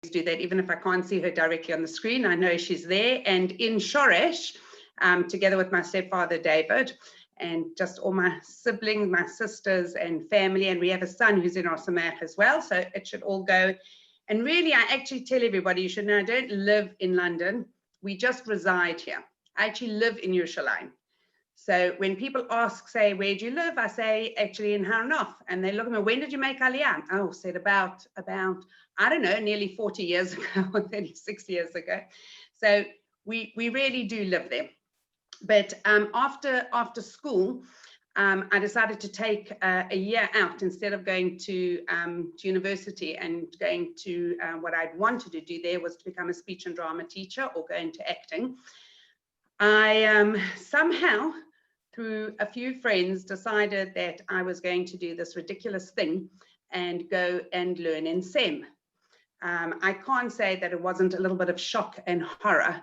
do that, even if I can't see her directly on the screen. I know she's there. And in Shoresh, together with my stepfather, David, and just all my siblings, my sisters and family. And we have a son who's in Rosamach as well. So it should all go. And really, I actually tell everybody, you should know, I don't live in London. We just reside here. I actually live in Yerushalayim. So when people ask, say, where do you live? I say, actually in Harnof. And they look at me, when did you make Aliyah? Oh, said about, I don't know, nearly 40 years ago, or 36 years ago. So we really do live there. But after school, I decided to take a year out instead of going to university and going to what I'd wanted to do there was to become a speech and drama teacher or go into acting. I somehow, through a few friends, decided that I was going to do this ridiculous thing and go and learn in SEM. I can't say that it wasn't a little bit of shock and horror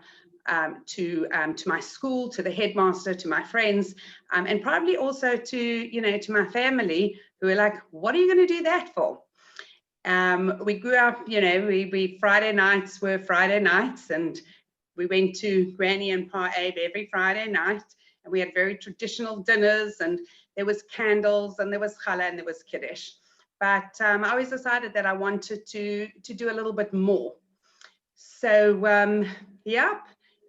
to my school, to the headmaster, to my friends, and probably also to my family, who were like, "What are you going to do that for?" We grew up, we Friday nights were Friday nights, and we went to Granny and Pa Abe every Friday night, and we had very traditional dinners, and there was candles, and there was challah, and there was kiddush. But I always decided that I wanted to do a little bit more. So yeah,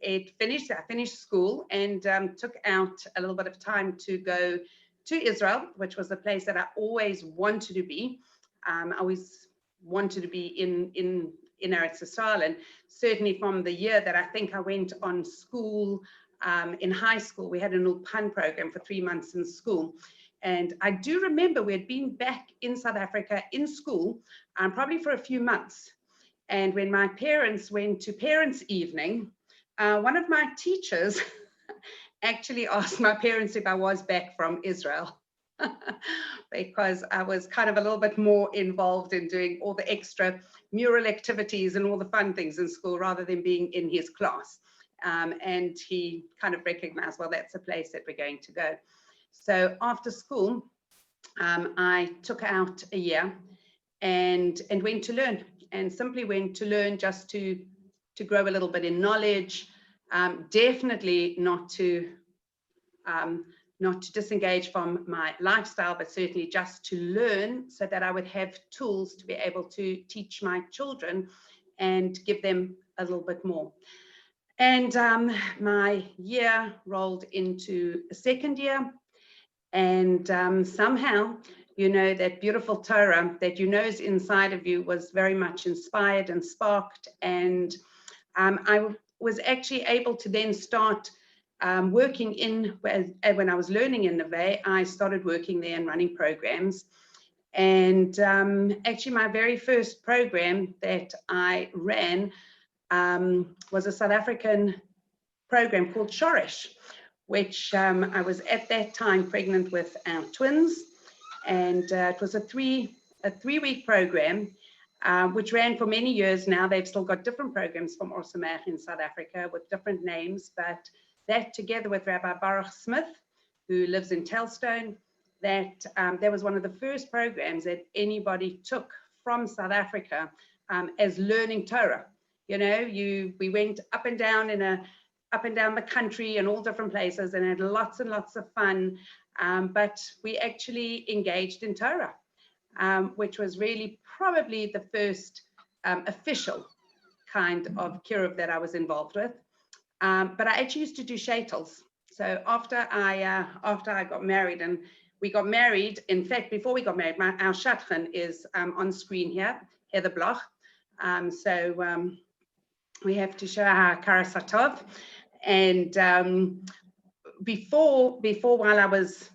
I finished school and took out a little bit of time to go to Israel, which was a place that I always wanted to be. I always wanted to be in Eretz Yisrael, and certainly from the year that I think I went on school, in high school, we had an Ulpan program for 3 months in school. And I do remember we had been back in South Africa in school, probably for a few months. And when my parents went to parents' evening, one of my teachers actually asked my parents if I was back from Israel. Because I was kind of a little bit more involved in doing all the extra mural activities and all the fun things in school rather than being in his class. And he kind of recognized, well, that's a place that we're going to go. So after school, I took out a year and went to learn, and simply went to learn just to grow a little bit in knowledge, definitely not to disengage from my lifestyle, but certainly just to learn so that I would have tools to be able to teach my children and give them a little bit more. And my year rolled into a second year, and somehow, that beautiful Torah that is inside of you was very much inspired and sparked. And I was actually able to then start working when I was learning in Neve. I started working there and running programs. And actually my very first program that I ran was a South African program called Shoresh, which I was at that time pregnant with our twins. And it was a three-week program, which ran for many years now. They've still got different programs from Rosamach in South Africa with different names, but that together with Rabbi Baruch Smith, who lives in Telstone, that was one of the first programs that anybody took from South Africa as learning Torah. We went up and down the country and all different places and had lots and lots of fun, but we actually engaged in Torah, which was really probably the first official kind of kiruv that I was involved with. But I actually used to do shaitels. So after I got married, and we got married, in fact, before we got married, our shadchan is on screen here, Heather Bloch. So we have to show our karasatov. And before while I was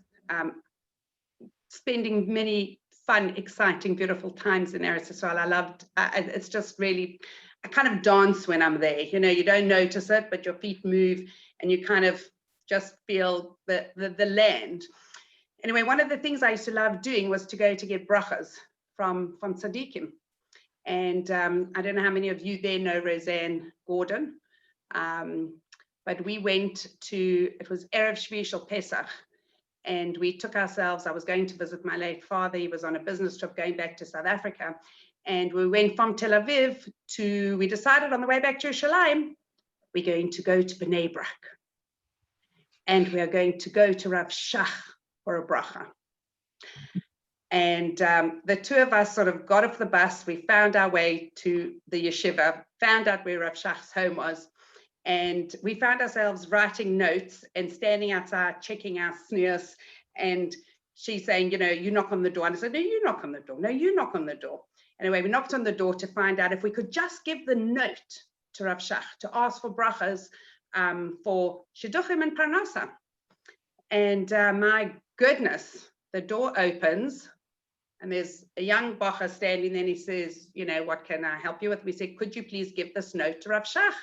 spending many fun, exciting, beautiful times in Eretz Yisrael, I loved, it's just really, I kind of dance when I'm there. You don't notice it, but your feet move and you kind of just feel the land. Anyway, one of the things I used to love doing was to go to get brachas from tzaddikim. And I don't know how many of you there know Roseanne Gordon, but we went to, it was Erev Shvi Shel Pesach, and we took ourselves, I was going to visit my late father, he was on a business trip going back to South Africa, And we went from Tel Aviv we decided on the way back to Yerushalayim, we're going to go to Bnei Brak. And we are going to go to Rav Shach for a bracha. And the two of us sort of got off the bus. We found our way to the yeshiva, found out where Rav Shach's home was. And we found ourselves writing notes and standing outside, checking our sneers. And she's saying, you know, you knock on the door. And I said, no, you knock on the door. No, you knock on the door. Anyway, we knocked on the door to find out if we could just give the note to Rav Shach to ask for brachas for shidduchim and parnasa. And my goodness, the door opens and there's a young bacher standing there and he says, you know, what can I help you with? We said, could you please give this note to Rav Shach?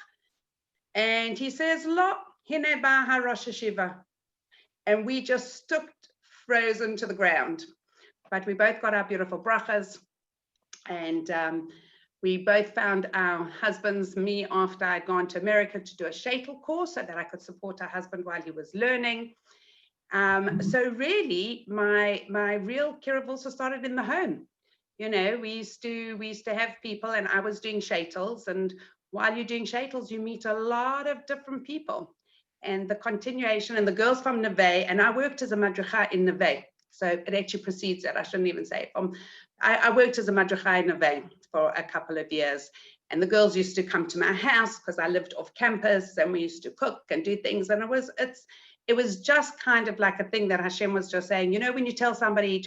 And he says, lo, hine ba ha Rosh Hashiva. And we just stood frozen to the ground. But we both got our beautiful brachas. And we both found our husbands, me after I'd gone to America to do a shaitel course so that I could support our husband while he was learning. So really, my real kiruv also started in the home. You know, we used to have people, and I was doing shaitels, and while you're doing shaitels, you meet a lot of different people. And the continuation, and the girls from Neve, and I worked as a madricha in Neve, so it actually precedes that. I shouldn't even say it. I worked as a madricha in Neve for a couple of years, and the girls used to come to my house because I lived off campus, and we used to cook and do things, and it was just kind of like a thing that Hashem was just saying, you know, when you tell somebody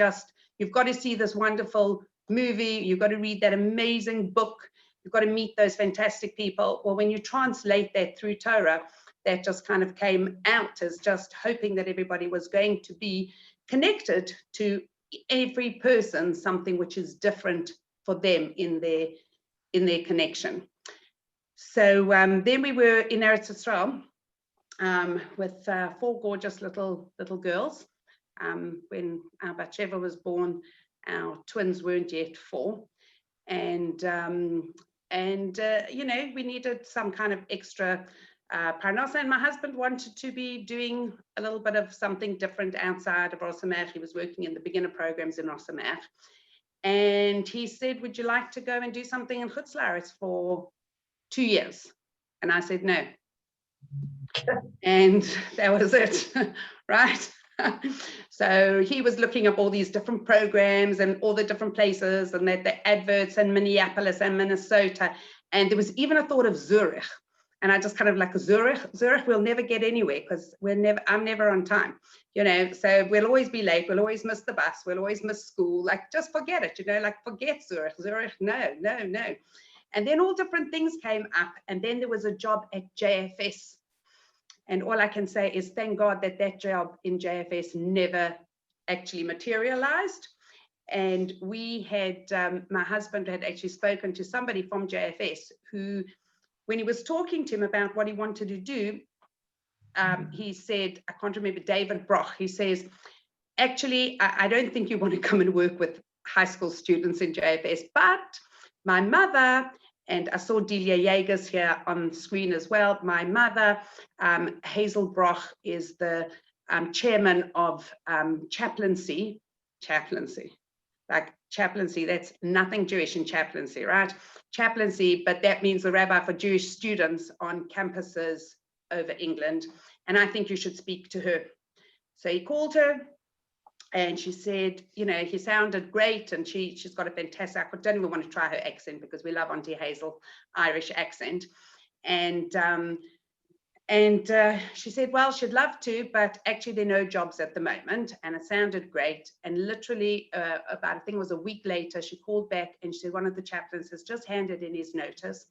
you've got to see this wonderful movie, you've got to read that amazing book, you've got to meet those fantastic people. Well, when you translate that through Torah, that just kind of came out as just hoping that everybody was going to be connected to every person, something which is different for them in their connection. So then we were in Eretz Yisrael with 4 gorgeous little girls. When our Bat Sheva was born, our twins weren't yet 4. And you know, we needed some kind of extra parnasa, and my husband wanted to be doing a little bit of something different outside of Rosh Hashanah. He was working in the beginner programs in Rosh Hashanah. And he said, would you like to go and do something in Chutz La'aretz for 2 years? And I said, no. And that was it, right? So he was looking up all these different programs and all the different places, and the adverts in Minneapolis and Minnesota. And there was even a thought of Zurich. And I just kind of like, Zurich, we'll never get anywhere because I'm never on time, you know, so we'll always be late, we'll always miss the bus, we'll always miss school, like just forget it, you know, like forget Zurich, no. And then all different things came up, and then there was a job at JFS. And all I can say is thank God that job in JFS never actually materialized. And we had, my husband had actually spoken to somebody from JFS who, when he was talking to him about what he wanted to do, he said, I can't remember, David Broch, he says, actually, I don't think you want to come and work with high school students in JFS, but my mother, and I saw Delia Yeagers here on screen as well, my mother, Hazel Broch, is the chairman of chaplaincy, like chaplaincy, that's nothing Jewish in chaplaincy, right? Chaplaincy, but that means the rabbi for Jewish students on campuses over England. And I think you should speak to her. So he called her and she said, you know, he sounded great, and she's got a fantastic, I don't even want to try her accent because we love Auntie Hazel, Irish accent. And she said, well, she'd love to, but actually there are no jobs at the moment. And it sounded great. And literally about, I think it was a week later, she called back and she said, one of the chaplains has just handed in his notice.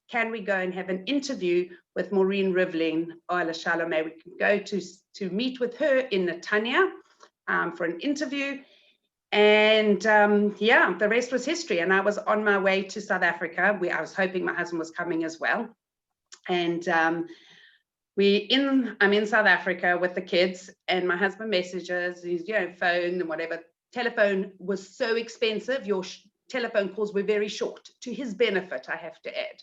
Can we go and have an interview with Maureen Rivlin, Oila Shalomeh? We can go to meet with her in Netanya for an interview. And yeah, the rest was history. And I was on my way to South Africa. I was hoping my husband was coming as well. And I'm in South Africa with the kids, and my husband messages his, you know, phone and whatever. Telephone was so expensive. Your telephone calls were very short, to his benefit, I have to add.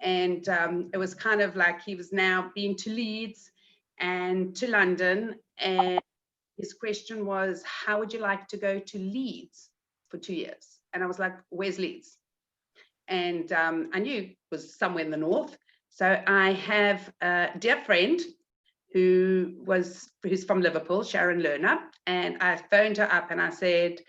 And it was kind of like he was now been to Leeds and to London, and his question was, how would you like to go to Leeds for 2 years? And I was like, where's Leeds? And I knew it was somewhere in the north. So I have a dear friend who's from Liverpool, Sharon Lerner, and I phoned her up and I said,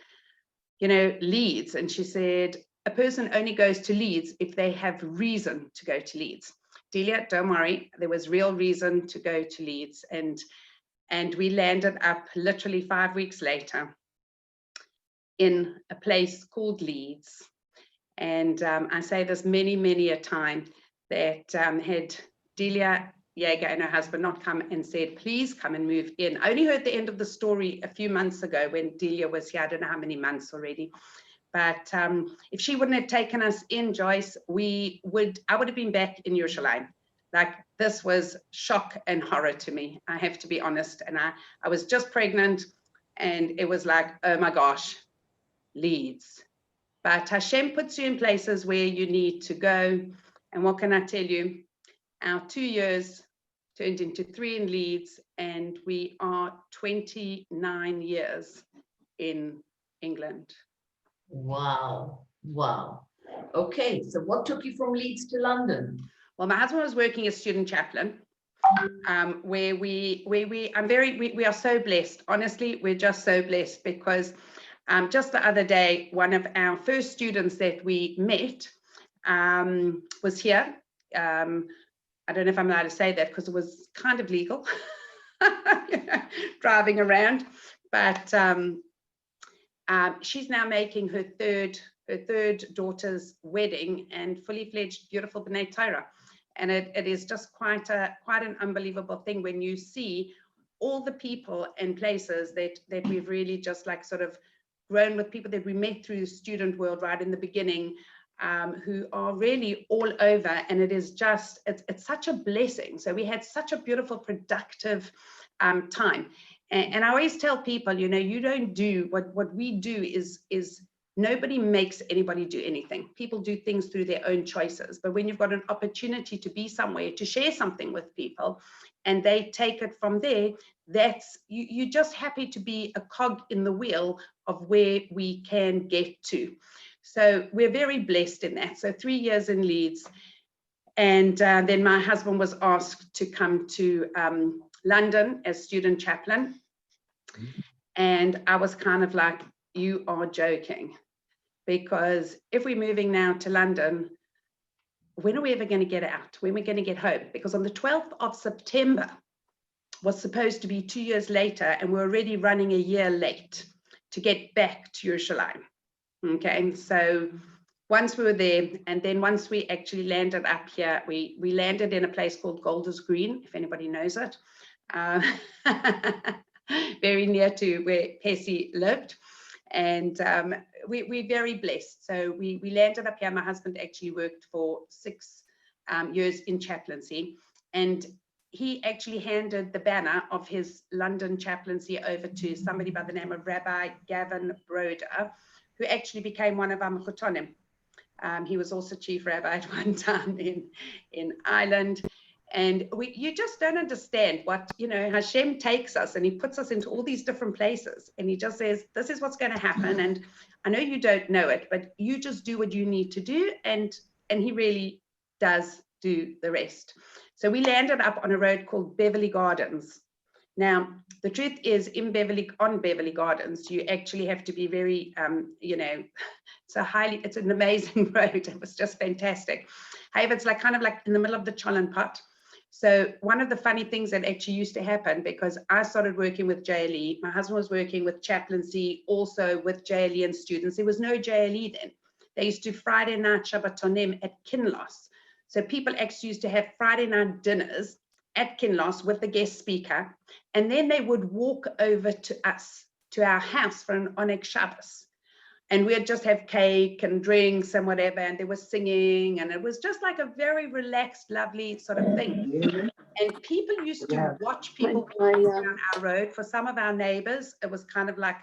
you know, Leeds. And she said, a person only goes to Leeds if they have reason to go to Leeds. Delia, don't worry, there was real reason to go to Leeds. And we landed up literally 5 weeks later in a place called Leeds. And I say this many a time, that had Delia Jaeger and her husband not come and said, please come and move in. I only heard the end of the story a few months ago when Delia was here. I don't know how many months already. But if she wouldn't have taken us in, Joyce, I would have been back in Jerusalem. Like, this was shock and horror to me, I have to be honest. And I was just pregnant, and it was like, oh my gosh, Leeds. But Hashem puts you in places where you need to go. And what can I tell you? Our 2 years turned into 3 in Leeds, and we are 29 years in England. Wow. Wow. Okay, so what took you from Leeds to London? Well, my husband was working as student chaplain, where we are so blessed. Honestly, we're just so blessed because just the other day, one of our first students that we met was here. I don't know if I'm allowed to say that because it was kind of legal, driving around. But she's now making her third daughter's wedding, and fully fledged, beautiful B'nai Torah. And it is just quite an unbelievable thing when you see all the people and places that we've really just like sort of grown with, people that we met through the student world right in the beginning, who are really all over. And it is just, it's such a blessing. So we had such a beautiful, productive time. And I always tell people, you know, you don't do what we do is nobody makes anybody do anything. People do things through their own choices. But when you've got an opportunity to be somewhere, to share something with people, and they take it from there, that's, you're just happy to be a cog in the wheel of where we can get to. So we're very blessed in that. So 3 years in Leeds. And then my husband was asked to come to London as student chaplain. And I was kind of like, you are joking. Because if we're moving now to London, when are we ever going to get out? When are we going to get home? Because on the 12th of September was supposed to be 2 years later, and we're already running a year late to get back to Jerusalem. Okay, so once we were there, and then once we actually landed up here, we landed in a place called Golders Green, if anybody knows it, very near to where Pessie lived. And we're very blessed. So we landed up here. My husband actually worked for 6 years in chaplaincy, and he actually handed the banner of his London chaplaincy over to somebody by the name of Rabbi Gavin Broder, who actually became one of our Mechutonim. He was also chief rabbi at one time in Ireland. And you just don't understand what, you know, Hashem takes us and he puts us into all these different places, and he just says, this is what's going to happen. And I know you don't know it, but you just do what you need to do. And he really does do the rest. So we landed up on a road called Beverly Gardens. Now, the truth is, on Beverly Gardens, you actually have to be very, you know, it's an amazing road. It was just fantastic. However, it's like kind of like in the middle of the Chollan Pot. So one of the funny things that actually used to happen, because I started working with JLE, my husband was working with chaplaincy, also with JLE and students. There was no JLE then. They used to do Friday night Shabbatonim at Kinloss. So people actually used to have Friday night dinners at Kinloss with the guest speaker, and then they would walk over to us, to our house for an Oneg Shabbos. And we'd just have cake and drinks and whatever, and there was singing, and it was just like a very relaxed, lovely sort of thing. And people used to watch people walking down our road. For some of our neighbors, it was kind of like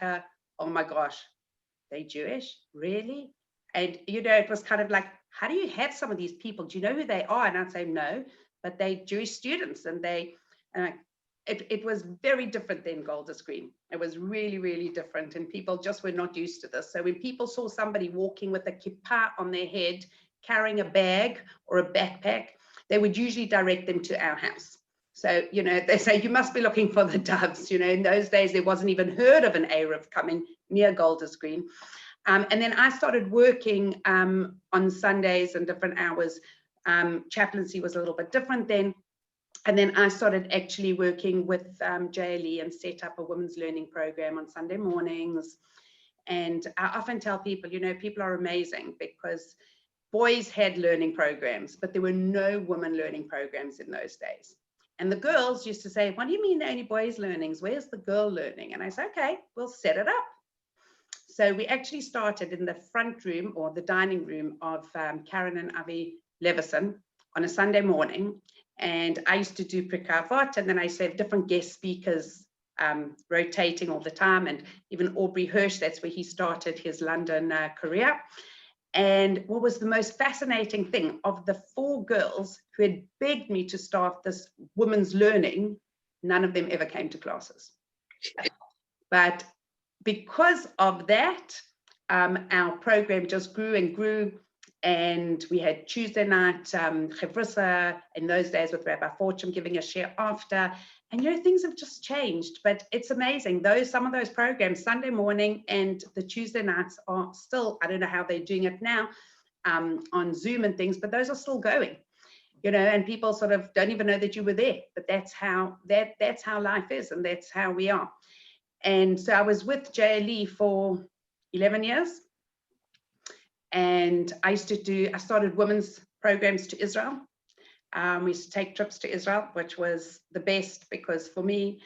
oh my gosh, they Jewish? Really? And, you know, it was kind of like, how do you have some of these people? Do you know who they are? And I'd say, no, but they're Jewish students, and like, it was very different than Golders Green. It was really, really different, and people just were not used to this. So when people saw somebody walking with a kippah on their head, carrying a bag or a backpack, they would usually direct them to our house. So, you know, they say, you must be looking for the doves. You know, in those days, there wasn't even heard of an Arab coming near Golders Green. And then I started working on Sundays and different hours. Chaplaincy was a little bit different then. And then I started actually working with JLE and set up a women's learning program on Sunday mornings. And I often tell people, you know, people are amazing because boys had learning programs, but there were no women learning programs in those days. And the girls used to say, what do you mean only boys learnings? Where's the girl learning? And I said, okay, we'll set it up. So we actually started in the front room or the dining room of Karen and Avi Levison on a Sunday morning. And I used to do Prikavot, and then I said different guest speakers rotating all the time. And even Aubrey Hirsch, that's where he started his London career. And what was the most fascinating thing, of the 4 girls who had begged me to start this women's learning, none of them ever came to classes. But because of that, our program just grew and grew. And we had Tuesday night Chevrissa in those days with Rabbi Fortune giving a share after. And, you know, things have just changed, but it's amazing. Some of those programs, Sunday morning and the Tuesday nights, are still, I don't know how they're doing it now on Zoom and things, but those are still going, you know, and people sort of don't even know that you were there, but that's how life is, and that's how we are. And so I was with JLE for 11 years. And I started women's programs to Israel. We used to take trips to Israel, which was the best, because for me,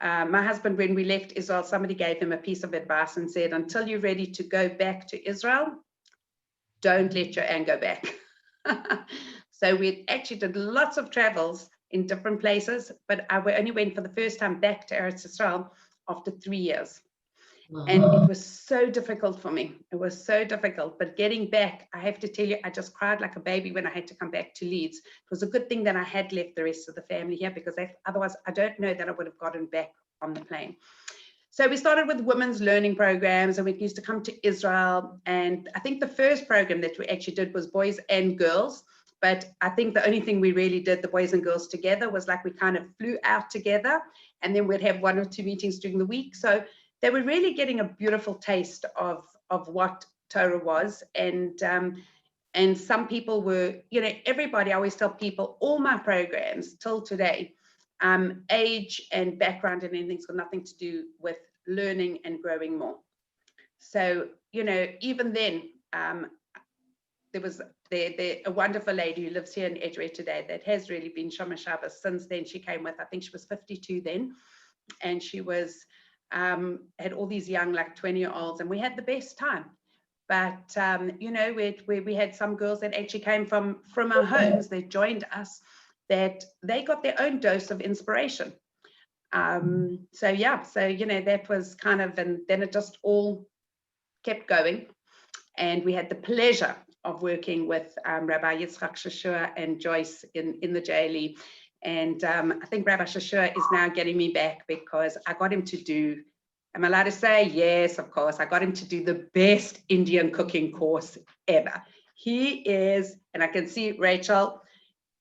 my husband, when we left Israel, somebody gave him a piece of advice and said, until you're ready to go back to Israel, don't let Joanne go back. So we actually did lots of travels in different places, but I only went for the first time back to Eretz Israel after 3 years. And it was so difficult for me. It was so difficult. But getting back, I have to tell you, I just cried like a baby when I had to come back to Leeds. It was a good thing that I had left the rest of the family here, because otherwise I don't know that I would have gotten back on the plane. So we started with women's learning programs, and we used to come to Israel. And I think the first program that we actually did was boys and girls. But I think the only thing we really did, the boys and girls together, was like we kind of flew out together, and then we'd have 1 or 2 meetings during the week. So they were really getting a beautiful taste of what Torah was. And some people were, you know, everybody, I always tell people, all my programs till today, age and background and anything's got nothing to do with learning and growing more. So, you know, even then, there was a wonderful lady who lives here in Edgware today that has really been Shomer Shabbos since then. She came with, I think she was 52 then, and she was had all these young, like 20-year-olds, and we had the best time. But you know, we had some girls that actually came from our homes that joined us, that they got their own dose of inspiration. So yeah, so you know, that was kind of, and then it just all kept going. And we had the pleasure of working with Rabbi Yitzchak Shashua and Joyce in the JLE. And I think Rabbi Shashua is now getting me back, because I got him to do, am I allowed to say? Yes, of course. I got him to do the best Indian cooking course ever. He is, and I can see Rachel,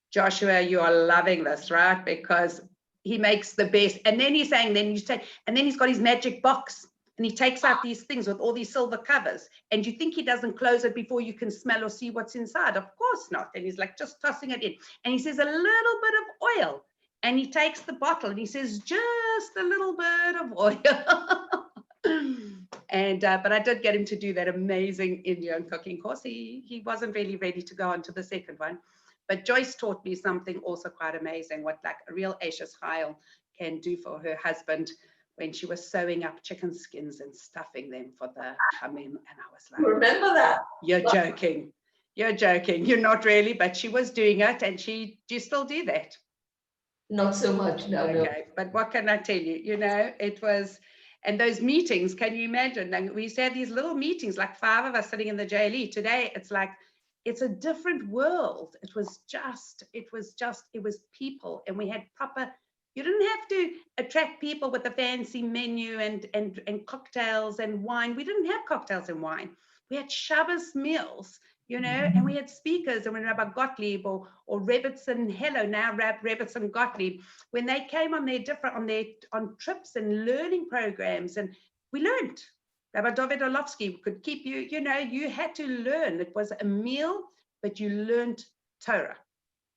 Joshua, you are loving this, right? Because he makes the best. And then he's saying, and then he's got his magic box. And he takes out these things with all these silver covers, and you think he doesn't close it before you can smell or see what's inside. Of course not. And he's like just tossing it in, and he says a little bit of oil, and he takes the bottle and he says just a little bit of oil. And but I did get him to do that amazing Indian cooking course. He wasn't really ready to go on to the second one, but Joyce taught me something also quite amazing, what like a real Ashes Chayil can do for her husband, when she was sewing up chicken skins and stuffing them for the chamim. And I was like, Remember that? You're joking. You're joking. You're not really, but she was doing it. And do you still do that? Not so much, no. Okay, no. but what can I tell you? You know, it was, and those meetings, can you imagine? And we used to have these little meetings, like 5 of us sitting in the JLE. Today, it's like, it's a different world. It was people, and we had proper You didn't have to attract people with a fancy menu and cocktails and wine. We didn't have cocktails and wine. We had Shabbos meals, you know, and we had speakers. And when Rabbi Gottlieb or Rebbetzin, hello, now Rebbetzin Gottlieb, when they came on on trips and learning programs, and we learned. Rabbi David Orlovsky could keep you, you know, you had to learn. It was a meal, but you learned Torah.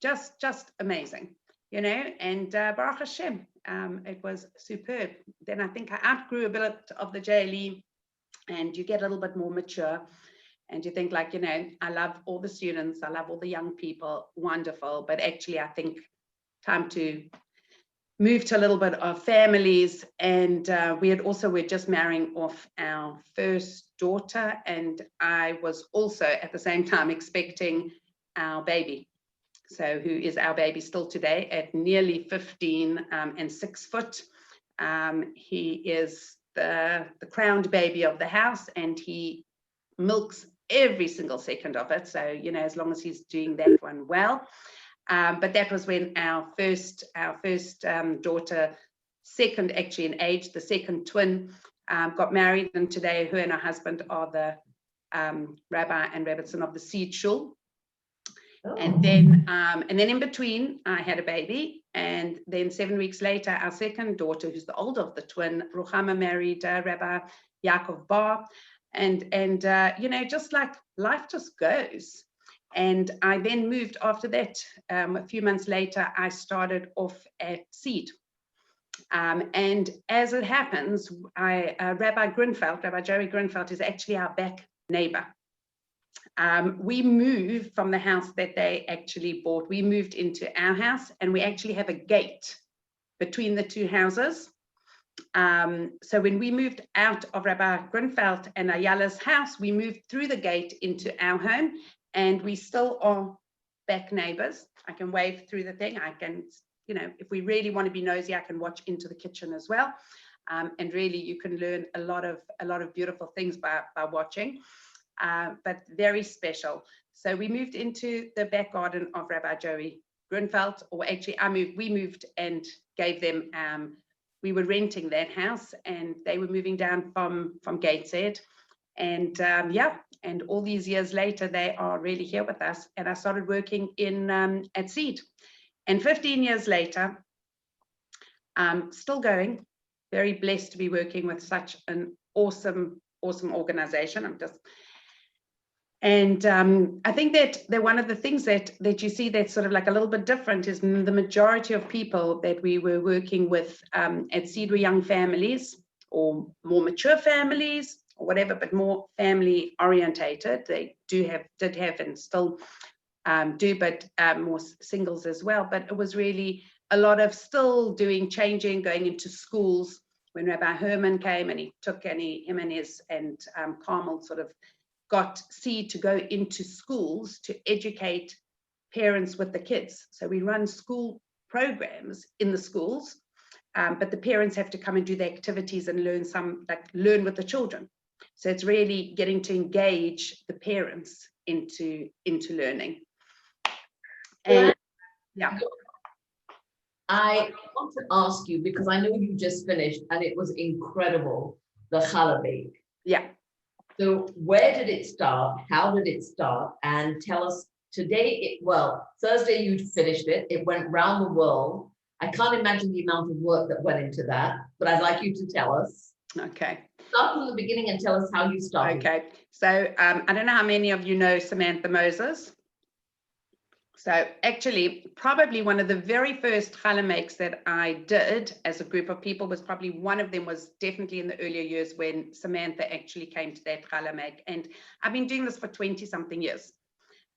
Just amazing, you know, and Baruch Hashem, it was superb. Then I think I outgrew a bit of the JLE, and you get a little bit more mature, and you think like, you know, I love all the students, I love all the young people, wonderful, but actually I think time to move to a little bit of families. And we're just marrying off our first daughter, and I was also at the same time expecting our baby. So who is our baby still today at nearly 15 and 6 foot. He is the crowned baby of the house, and he milks every single second of it. So, you know, as long as he's doing that one well. But that was when our first daughter, second actually in age, the second twin, got married. And today her and her husband are the rabbi and Rebbetzin of the Seed Shul. And then in between, I had a baby, and then 7 weeks later, our second daughter, who's the older of the twin, Ruchama, married Rabbi Yaakov Bar, and you know, just like life just goes. And I then moved after that. A few months later, I started off at Seed. And as it happens, Rabbi Joey Grinfeld is actually our back neighbor. We moved from the house that they actually bought. We moved into our house, and we actually have a gate between the two houses. So when we moved out of Rabbi Grinfeld and Ayala's house, we moved through the gate into our home, and we still are back neighbors. I can wave through the thing. I can, you know, if we really want to be nosy, I can watch into the kitchen as well. And really, you can learn a lot of beautiful things by watching. But very special. So we moved into the back garden of Rabbi Joey Grinfeld, or actually we moved and gave them, we were renting that house, and they were moving down from Gateshead. And and all these years later, they are really here with us. And I started working at Seed. And 15 years later, still going, very blessed to be working with such an awesome organization. I think that one of the things that you see that's sort of like a little bit different is the majority of people that we were working with at Seed were young families, or more mature families, or whatever, but more family orientated. They did have and still do, but more singles as well. But it was really a lot of still changing, going into schools. When Rabbi Herman came, and he took him and his and Carmel sort of got Seed to go into schools to educate parents with the kids. So we run school programs in the schools, but the parents have to come and do the activities and learn with the children. So it's really getting to engage the parents into learning. And yeah. I want to ask you, because I know you just finished and it was incredible, the challah bake. Yeah. So where did it start? How did it start? And tell us today, Thursday you finished it. It went round the world. I can't imagine the amount of work that went into that, but I'd like you to tell us. Okay. Start from the beginning and tell us how you started. Okay. So I don't know how many of you know Samantha Moses. So actually, probably one of the very first challah makes that I did as a group of people was probably one of them was definitely in the earlier years when Samantha actually came to that challah make. And I've been doing this for 20-something years.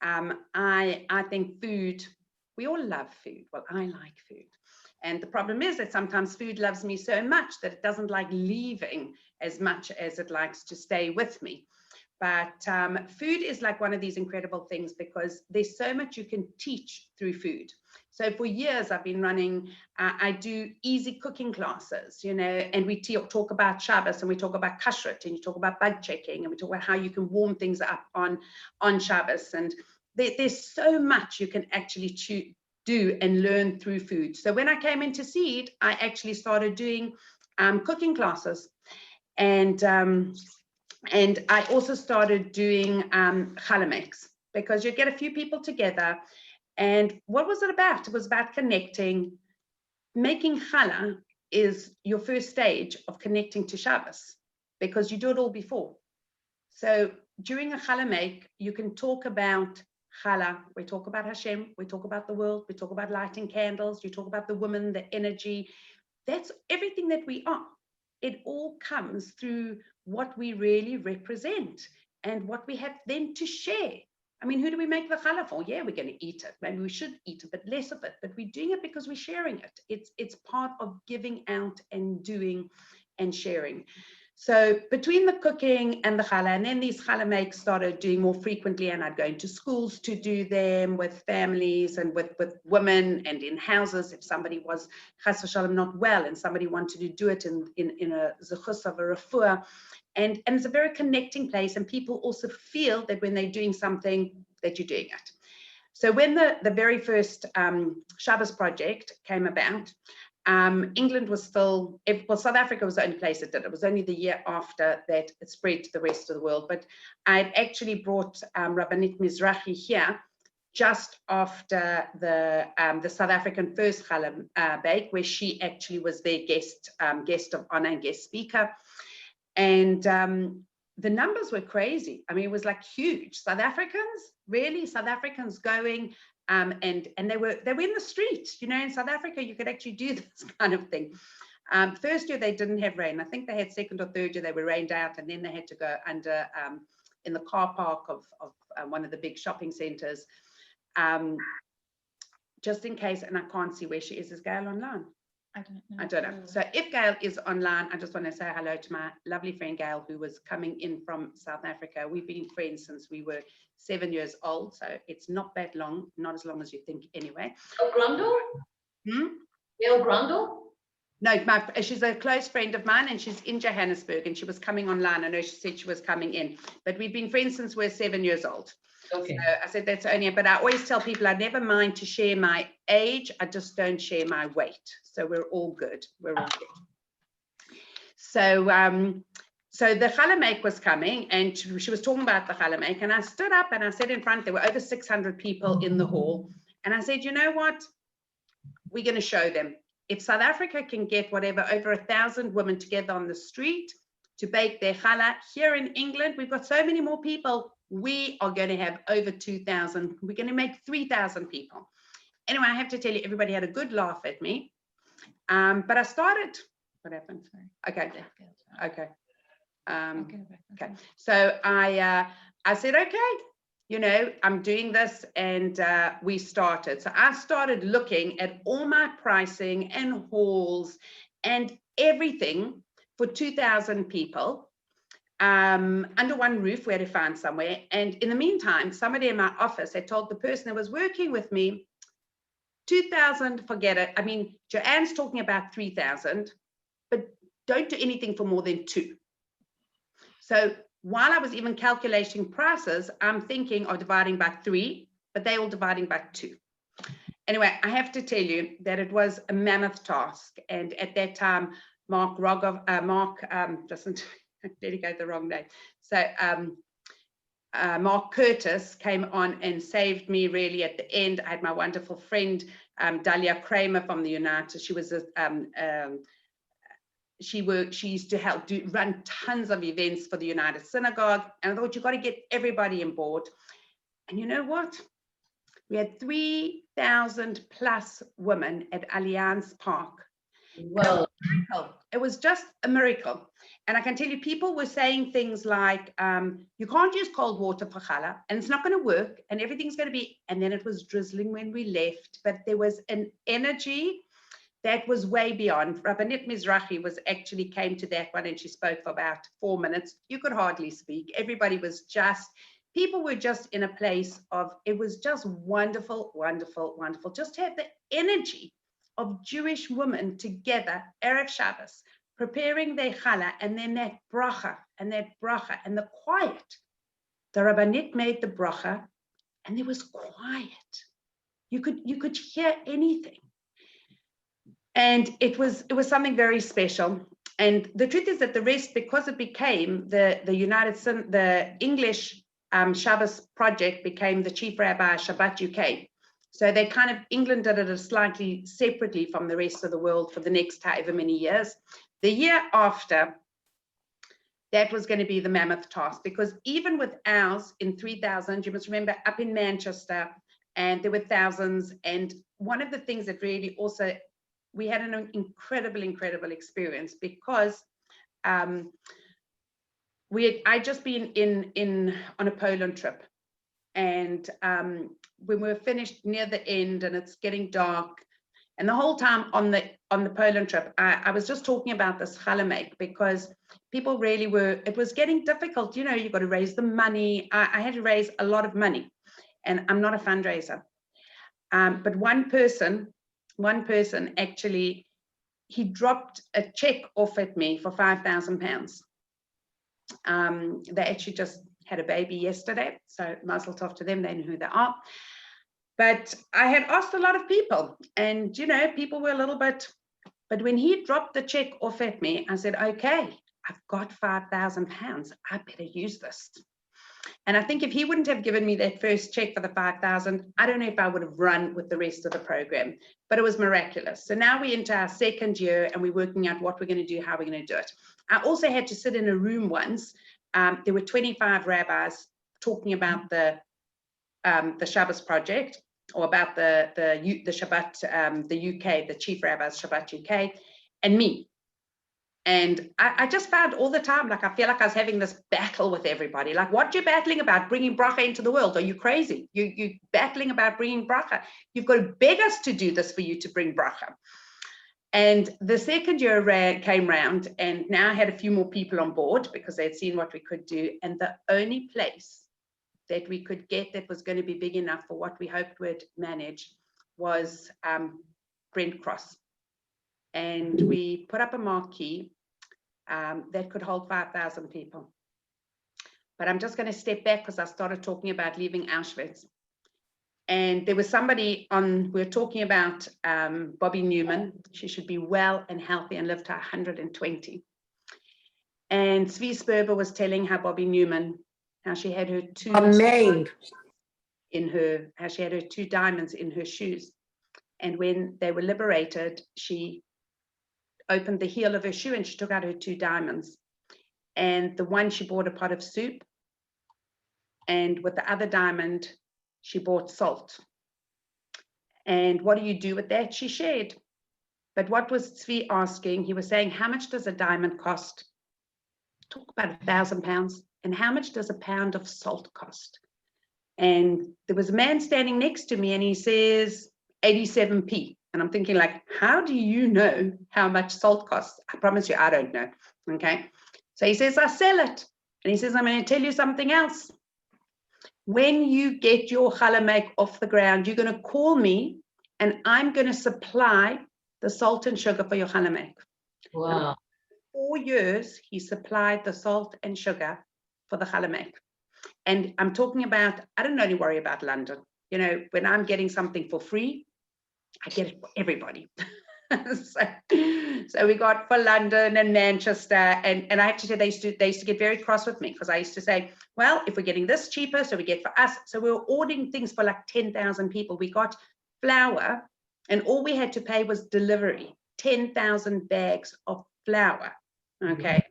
I think food, we all love food. Well, I like food. And the problem is that sometimes food loves me so much that it doesn't like leaving as much as it likes to stay with me. But food is like one of these incredible things because there's so much you can teach through food. So for years I've been running, I do easy cooking classes, you know, and we talk about Shabbos, and we talk about kashrut, and you talk about bug checking, and we talk about how you can warm things up on Shabbos. And there's so much you can actually do and learn through food. So when I came into Seed, I actually started doing cooking classes, and I also started doing challah makes, because you get a few people together. And what was it about? It was about connecting. Making challah is your first stage of connecting to Shabbos, because you do it all before. So during a challah make, you can talk about challah, we talk about Hashem, we talk about the world, we talk about lighting candles, you talk about the woman, the energy. That's everything that we are. It all comes through what we really represent and what we have then to share. I mean, who do we make the challah for? Yeah, we're going to eat it. Maybe we should eat a bit less of it, but we're doing it because we're sharing it. It's part of giving out and doing and sharing. So between the cooking and the challah, and then these challah makes started doing more frequently, and I'd go into schools to do them with families and with women, and in houses if somebody was chas v'shalom not well and somebody wanted to do it in a zechus of a refuah. And it's a very connecting place, and people also feel that when they're doing something, that you're doing it. So when the very first Shabbos project came about, England was still, South Africa was the only place it did. It was only the year after that it spread to the rest of the world. But I'd actually brought Rabbanit Mizrahi here just after the South African first challah bake, where she actually was their guest of honor and guest speaker. And the numbers were crazy. I mean, it was like huge. South Africans going, and they were in the street. You know, in South Africa, you could actually do this kind of thing. First year, they didn't have rain. I think they had second or third year, they were rained out, and then they had to go under in the car park of one of the big shopping centers. Just in case, and I can't see where she is. Is Gail online? I don't know. So if Gail is online, I just want to say hello to my lovely friend Gail, who was coming in from South Africa. We've been friends since we were 7 years old, so it's not that long, not as long as you think anyway. Oh, Grundle? Gail Grundle? No, she's a close friend of mine, and she's in Johannesburg, and she was coming online. I know she said she was coming in, but we've been friends since we're 7 years old. Okay. So I said that's only, but I always tell people I never mind to share my age. I just don't share my weight. So we're all good. We're all good. So so the challah make was coming, and she was talking about the challah make, and I stood up and I said in front, there were over 600 people in the hall, and I said, you know what? We're going to show them. If South Africa can get whatever, over 1,000 women together on the street to bake their challah, here in England, we've got so many more people. We are going to have over 2,000. We're going to make 3,000 people. Anyway, I have to tell you, everybody had a good laugh at me. But I started. What happened? Sorry. Okay. Okay. Okay. So I said, okay, you know, I'm doing this, and we started. So I started looking at all my pricing and halls and everything for 2,000 people. Under one roof, we had to find somewhere. And in the meantime, somebody in my office had told the person that was working with me, 2,000, forget it. I mean, Joanne's talking about 3,000, but don't do anything for more than 2. So while I was even calculating prices, I'm thinking of dividing by 3, but they all dividing by 2. Anyway, I have to tell you that it was a mammoth task. And at that time, Mark doesn't, I nearly gave the wrong name. So Mark Curtis came on and saved me really at the end. I had my wonderful friend, Dahlia Kramer from the United. She was she used to run tons of events for the United Synagogue. And I thought, you've got to get everybody on board. And you know what? We had 3,000 plus women at Allianz Park. Well, it was just a miracle. And I can tell you, people were saying things like, you can't use cold water for challah, and it's not going to work, and everything's going to be, and then it was drizzling when we left, but there was an energy that was way beyond. Rabbanit Mizrahi came to that one, and she spoke for about 4 minutes. You could hardly speak. Everybody was just, people were just in a place of, it was just wonderful, wonderful, wonderful. Just to have the energy of Jewish women together, Erev Shabbos, preparing their challah, and then that bracha and the quiet. The Rabbanit made the bracha, and there was quiet. You could hear anything. And it was something very special. And the truth is that the rest, because it became the English Shabbos project became the Chief Rabbi Shabbat UK. So they kind of, England did it slightly separately from the rest of the world for the next however many years. The year after, that was going to be the mammoth task, because even with ours in 3000, you must remember up in Manchester, and there were thousands. And one of the things that really also, we had an incredible experience, because I'd just been on a Poland trip, and when we were finished near the end and it's getting dark, and the whole time on the Poland trip, I was just talking about this challah, because people really were, it was getting difficult. You know, you've got to raise the money. I had to raise a lot of money, and I'm not a fundraiser. But one person actually, he dropped a check off at me for £5,000. They actually just had a baby yesterday, so mazel tov to them, they know who they are. But I had asked a lot of people, and you know, people were a little bit, but when he dropped the check off at me, I said, okay, I've got £5,000, I better use this. And I think if he wouldn't have given me that first check for the 5,000, I don't know if I would have run with the rest of the program, but it was miraculous. So now we're into our second year, and we're working out what we're going to do, how we're going to do it. I also had to sit in a room once. There were 25 rabbis talking about the Shabbos project, or about the Shabbat, the UK, the Chief Rabbis Shabbat UK, and me. And I just found all the time, like, I feel like I was having this battle with everybody. Like, what you're battling about, bringing bracha into the world? Are you crazy? You're battling about bringing bracha. You've got to beg us to do this for you to bring bracha. And the second year came round, and now I had a few more people on board, because they'd seen what we could do. And the only place that we could get that was going to be big enough for what we hoped we'd manage was Brent Cross. And we put up a marquee that could hold 5,000 people. But I'm just going to step back, because I started talking about leaving Auschwitz. And there was somebody on, we were talking about Bobby Newman. She should be well and healthy and live to 120. And Zvi Sperber was telling how Bobby Newman, how she had her two diamonds in her shoes. And when they were liberated, she opened the heel of her shoe and she took out her 2 diamonds. And the one, she bought a pot of soup. And with the other diamond, she bought salt. And what do you do with that? She shared. But what was Zvi asking? He was saying, how much does a diamond cost? Talk about £1,000. And how much does a pound of salt cost? And there was a man standing next to me, and he says 87p. And I'm thinking, like, how do you know how much salt costs? I promise you, I don't know. Okay. So he says, I sell it. And he says, I'm going to tell you something else. When you get your challah make off the ground, you're going to call me, and I'm going to supply the salt and sugar for your challah make. Wow. 4 years, he supplied the salt and sugar for the challah make. And I'm talking about, I don't only worry about London. You know, when I'm getting something for free, I get it for everybody. so we got for London and Manchester, and I have to say, they used to get very cross with me, because I used to say, well, if we're getting this cheaper, so we get for us. So we were ordering things for like 10,000 people. We got flour, and all we had to pay was delivery, 10,000 bags of flour. Okay.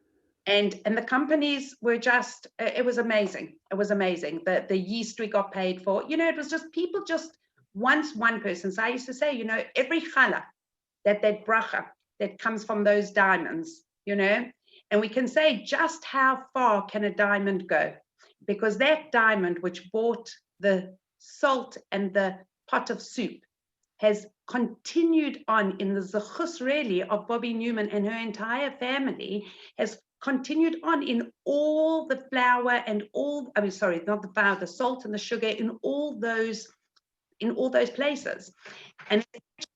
And the companies were just, it was amazing. It was amazing. The yeast we got paid for, you know, it was just people just, once one person. So I used to say, you know, every challah, that bracha that comes from those diamonds, you know, and we can say just how far can a diamond go? Because that diamond, which bought the salt and the pot of soup, has continued on in the zechus really of Bobby Newman, and her entire family has continued on in all the flour and all, I mean, sorry, not the flour, the salt and the sugar in all those places. And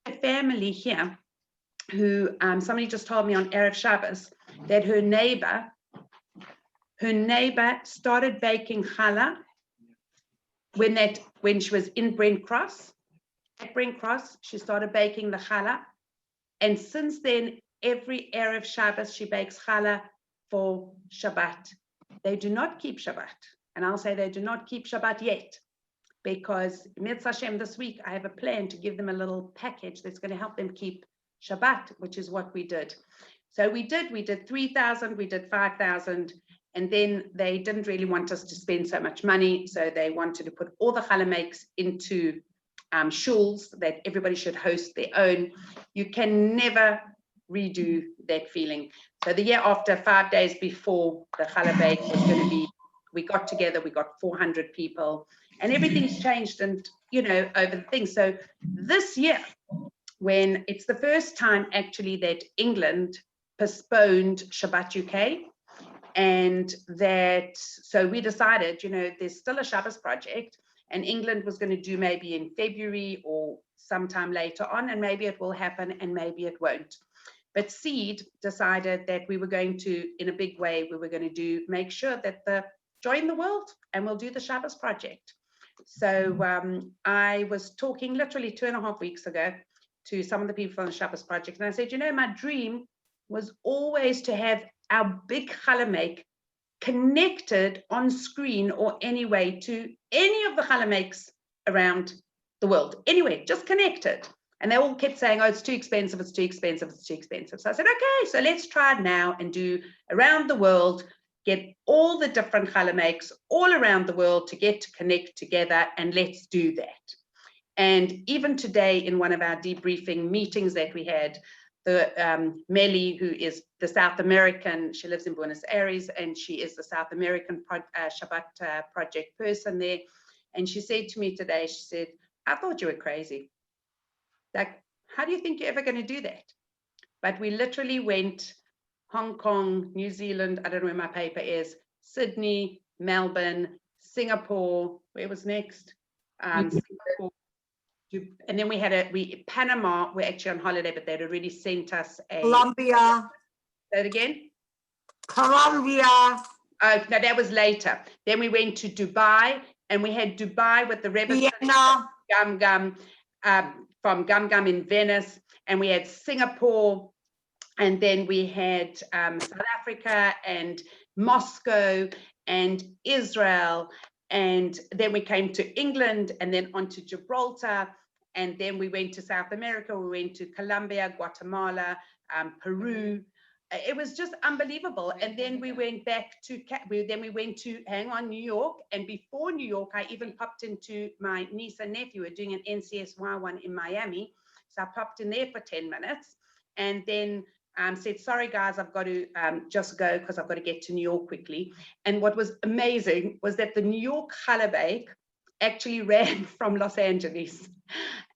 a family here who somebody just told me on Erev Shabbos that her neighbor started baking challah when she was in Brent Cross, at Brent Cross, she started baking the challah. And since then, every Erev Shabbos, she bakes challah for Shabbat. They do not keep Shabbat. And I'll say they do not keep Shabbat yet, because Mitzvah Hashem this week, I have a plan to give them a little package that's going to help them keep Shabbat, which is what we did. So we did 3,000, we did 5,000, and then they didn't really want us to spend so much money. So they wanted to put all the challah makes into shuls, that everybody should host their own. You can never redo that feeling. So the year after, 5 days before the challah bake was going to be, we got together, we got 400 people, and everything's changed, and over the thing. So this year, when it's the first time actually that England postponed Shabbat UK, and so we decided, there's still a Shabbos project, and England was going to do maybe in February or sometime later on, and maybe it will happen and maybe it won't. But Seed decided that we were going to, in a big way, we were going to make sure that join the world, and we'll do the Shabbos project. So I was talking literally 2.5 weeks ago to some of the people from the Shabbos project, and I said, my dream was always to have our big challah make connected on screen or anyway to any of the challah makes around the world. Anyway, just connected. And they all kept saying, oh, it's too expensive, it's too expensive, it's too expensive. So I said, okay, so let's try it now and do around the world, get all the different challah makes all around the world to get to connect together, and let's do that. And even today, in one of our debriefing meetings that we had, the Melly, who is the South American, she lives in Buenos Aires, and she is the South American Shabbat project person there. And she said to me today, she said, I thought you were crazy. Like, how do you think you're ever going to do that? But we literally went Hong Kong, New Zealand, I don't know where my paper is, Sydney, Melbourne, Singapore, where was next? Singapore. And then we had Panama, we're actually on holiday, but they'd already sent us Colombia. Say it again? Colombia. Oh, no, that was later. Then we went to Dubai, and we had Dubai with the Rebbetzin Gum Gum from Gum Gum in Venice, and we had Singapore, and then we had South Africa and Moscow and Israel, and then we came to England, and then on to Gibraltar, and then we went to South America, we went to Colombia, Guatemala, Peru. It was just unbelievable. And then we went back to, New York. And before New York, I even popped into my niece and nephew were doing an NCSY one in Miami. So I popped in there for 10 minutes and then said, sorry, guys, I've got to just go because I've got to get to New York quickly. And what was amazing was that the New York challah bake actually ran from Los Angeles.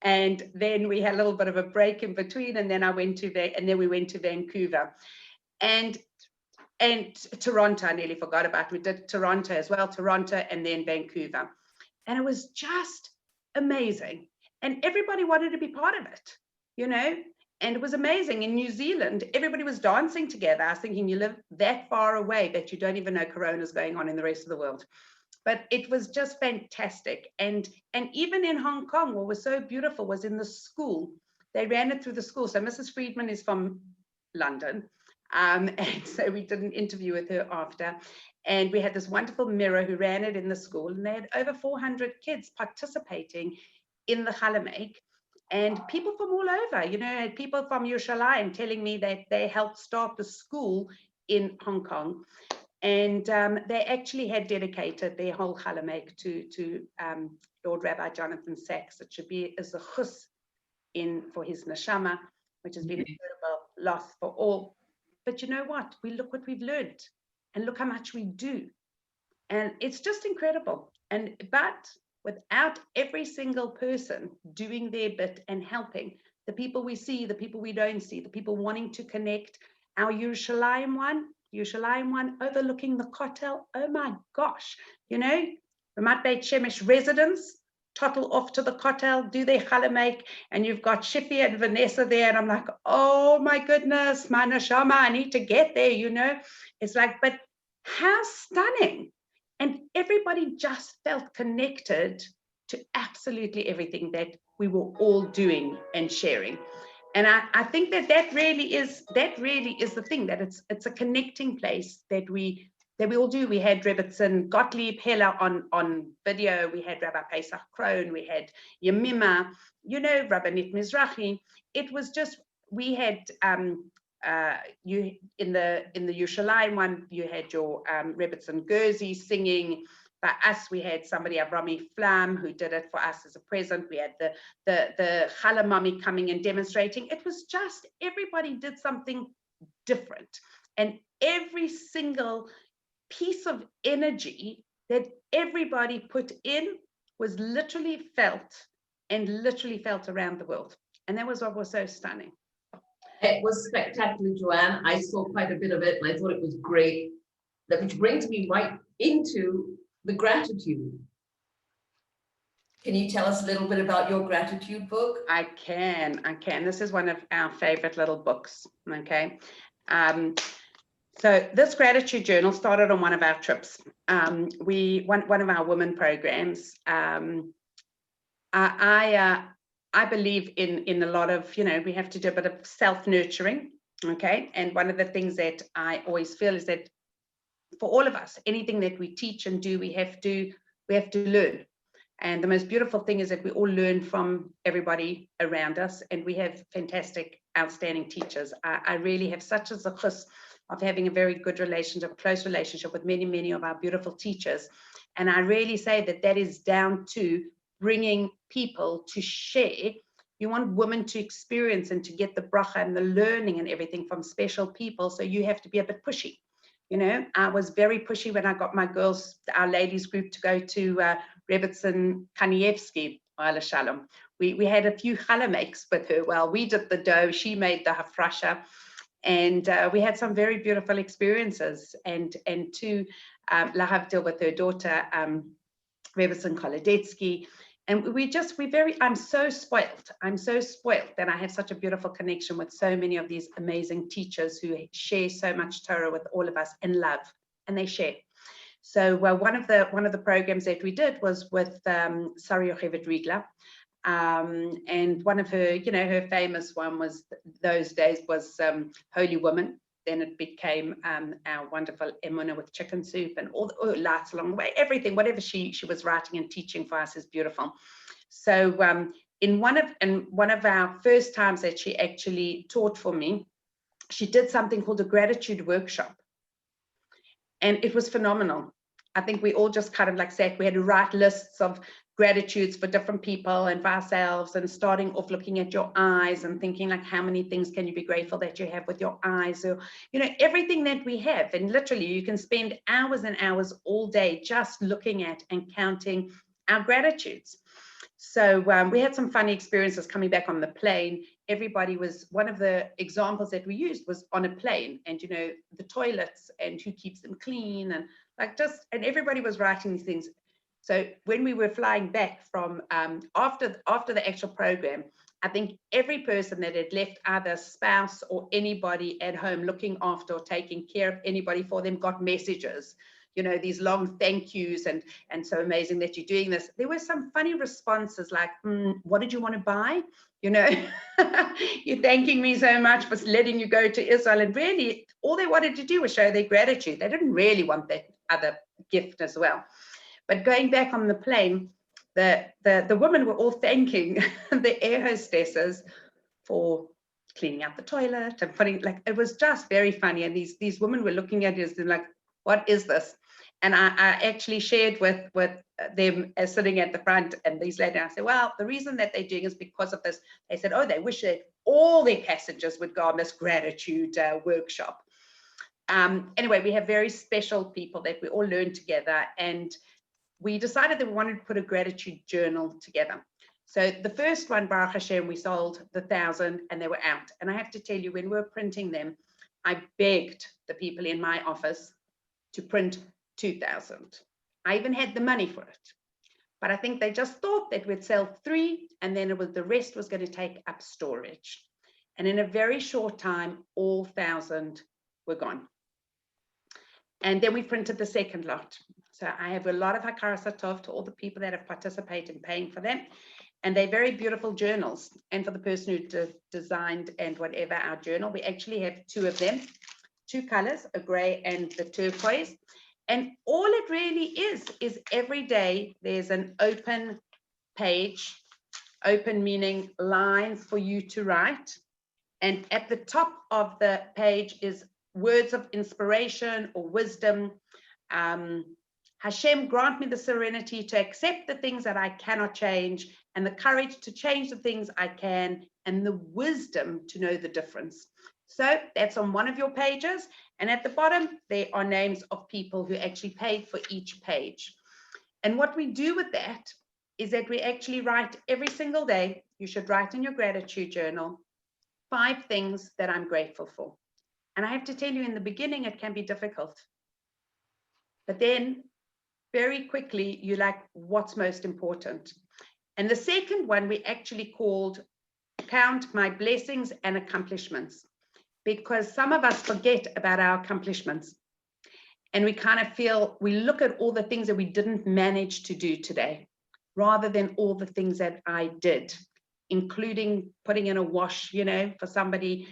And then we had a little bit of a break in between. And then I went to there, and then we went to Vancouver. And Toronto, I nearly forgot about. We did Toronto as well, Toronto and then Vancouver. And it was just amazing. And everybody wanted to be part of it, and it was amazing. In New Zealand, everybody was dancing together. I was thinking, you live that far away that you don't even know Corona is going on in the rest of the world. But it was just fantastic. And even in Hong Kong, what was so beautiful was in the school, they ran it through the school. So Mrs. Friedman is from London. And so we did an interview with her after, and we had this wonderful mirror who ran it in the school, and they had over 400 kids participating in the challah make, and people from all over, people from Yerushalayim telling me that they helped start the school in Hong Kong, and they actually had dedicated their whole challah make to Lord Rabbi Jonathan Sachs. It should be as a chus for his neshama, which has been a terrible loss for all. But you know what? Look what we've learned, and look how much we do. And it's just incredible. But without every single person doing their bit and helping, the people we see, the people we don't see, the people wanting to connect, our Yerushalayim one overlooking the Kotel, oh my gosh, Ramat Beit Shemesh residents tottle off to the Kotel, do their challah make, and you've got Shifi and Vanessa there, and I'm like, oh my goodness, my neshama, I need to get there, It's like, but how stunning. And everybody just felt connected to absolutely everything that we were all doing and sharing. And I think that really is the thing, that it's a connecting place that we all do. We had Rebbetzin, Gottlieb, Hella on video. We had Rabbi Pesach Krohn. We had Yemima, Rabbanit Mizrahi. It was just, we had you in the Yerushalayim one, you had your Rebbetzin Gerzi singing. By us, we had somebody, Avrami Flam, who did it for us as a present. We had the Chalamami coming and demonstrating. It was just, everybody did something different. And every single piece of energy that everybody put in was literally felt around the world. And that was what was so stunning. It was spectacular, Joanne. I saw quite a bit of it and I thought it was great. That which brings me right into the gratitude. Can you tell us a little bit about your gratitude book? I can. This is one of our favorite little books, okay? So this gratitude journal started on one of our trips. One of our women programs. I believe in a lot of, we have to do a bit of self-nurturing, okay? And one of the things that I always feel is that for all of us, anything that we teach and do, we have to learn. And the most beautiful thing is that we all learn from everybody around us, and we have fantastic, outstanding teachers. I really have such a zechus of having a very good relationship, close relationship with many, many of our beautiful teachers. And I really say that is down to bringing people to share. You want women to experience and to get the bracha and the learning and everything from special people. So you have to be a bit pushy. I was very pushy when I got my girls, our ladies group, to go to Rebbetzin Kanievsky, Shalom. We had a few challah makes with her. Well, we did the dough, she made the hafrasha, and we had some very beautiful experiences. And to Lahavdil with her daughter, Rebbetzin Kolodetsky. And I'm so spoiled. I'm so spoiled that I have such a beautiful connection with so many of these amazing teachers who share so much Torah with all of us in love, and they share. So one of the programs that we did was with Sari Yocheved Riegler. And one of her, her famous one was those days was Holy Woman. Then it became our wonderful Emuna with chicken soup and all the lights along the way. Everything, whatever she was writing and teaching for us is beautiful. So in one of our first times that she actually taught for me, she did something called a gratitude workshop, and it was phenomenal. I think we all just kind of like sat. We had to write lists of gratitudes for different people and for ourselves, and starting off looking at your eyes and thinking like, how many things can you be grateful that you have with your eyes, or everything that we have. And literally you can spend hours and hours all day just looking at and counting our gratitudes. So we had some funny experiences coming back on the plane. Everybody was, one of the examples that we used was on a plane, and the toilets and who keeps them clean, and and everybody was writing these things. So when we were flying back from after the actual program, I think every person that had left either a spouse or anybody at home looking after or taking care of anybody for them got messages, these long thank yous and so amazing that you're doing this. There were some funny responses like, what did you want to buy? You're thanking me so much for letting you go to Israel. And really, all they wanted to do was show their gratitude. They didn't really want that other gift as well. But going back on the plane, the women were all thanking the air hostesses for cleaning out the toilet and putting, it was just very funny. And these women were looking at us and like, what is this? And I actually shared with them as sitting at the front, and these ladies, I said, well, the reason that they're doing is because of this. They said, oh, they wish that all their passengers would go on this gratitude workshop. Anyway, we have very special people that we all learn together, and we decided that we wanted to put a gratitude journal together. So the first one, Baruch Hashem, we sold the 1,000 and they were out. And I have to tell you, when we were printing them, I begged the people in my office to print 2,000. I even had the money for it. But I think they just thought that we'd sell 3 and then the rest was going to take up storage. And in a very short time, all 1,000 were gone. And then we printed the second lot. So I have a lot of hakaras hatov to all the people that have participated in paying for them. And they're very beautiful journals. And for the person who designed and whatever our journal, we actually have 2 of them, 2 colors, a gray and the turquoise. And all it really is every day there's an open page, open meaning lines for you to write. And at the top of the page is words of inspiration or wisdom. Hashem, grant me the serenity to accept the things that I cannot change, and the courage to change the things I can, and the wisdom to know the difference. So that's on one of your pages. And at the bottom, there are names of people who actually paid for each page. And what we do with that is that we actually write every single day. You should write in your gratitude journal 5 things that I'm grateful for. And I have to tell you, in the beginning, it can be difficult. But then very quickly, you're like, what's most important? And the second one we actually called Count My Blessings and Accomplishments, because some of us forget about our accomplishments. And we kind of feel, we look at all the things that we didn't manage to do today, rather than all the things that I did, including putting in a wash, for somebody,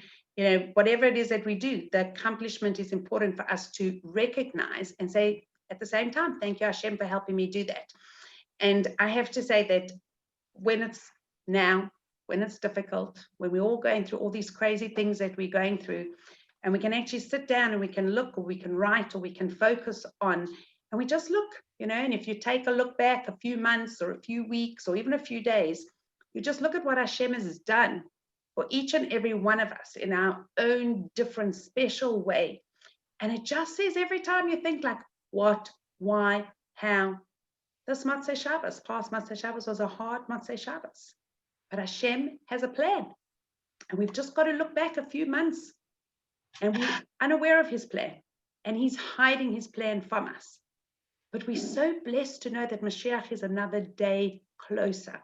whatever it is that we do. The accomplishment is important for us to recognize and say at the same time, thank you, Hashem, for helping me do that. And I have to say that when it's difficult, when we're all going through all these crazy things that we're going through, and we can actually sit down and we can look, or we can write, or we can focus on, and we just look, and if you take a look back a few months or a few weeks or even a few days, you just look at what Hashem has done for each and every one of us in our own different special way. And it just says every time you think like, what, why, how. This Motzei Shabbos, past Motzei Shabbos, was a hard Motzei Shabbos. But Hashem has a plan. And we've just got to look back a few months, and we're unaware of his plan. And he's hiding his plan from us. But we're so blessed to know that Mashiach is another day closer.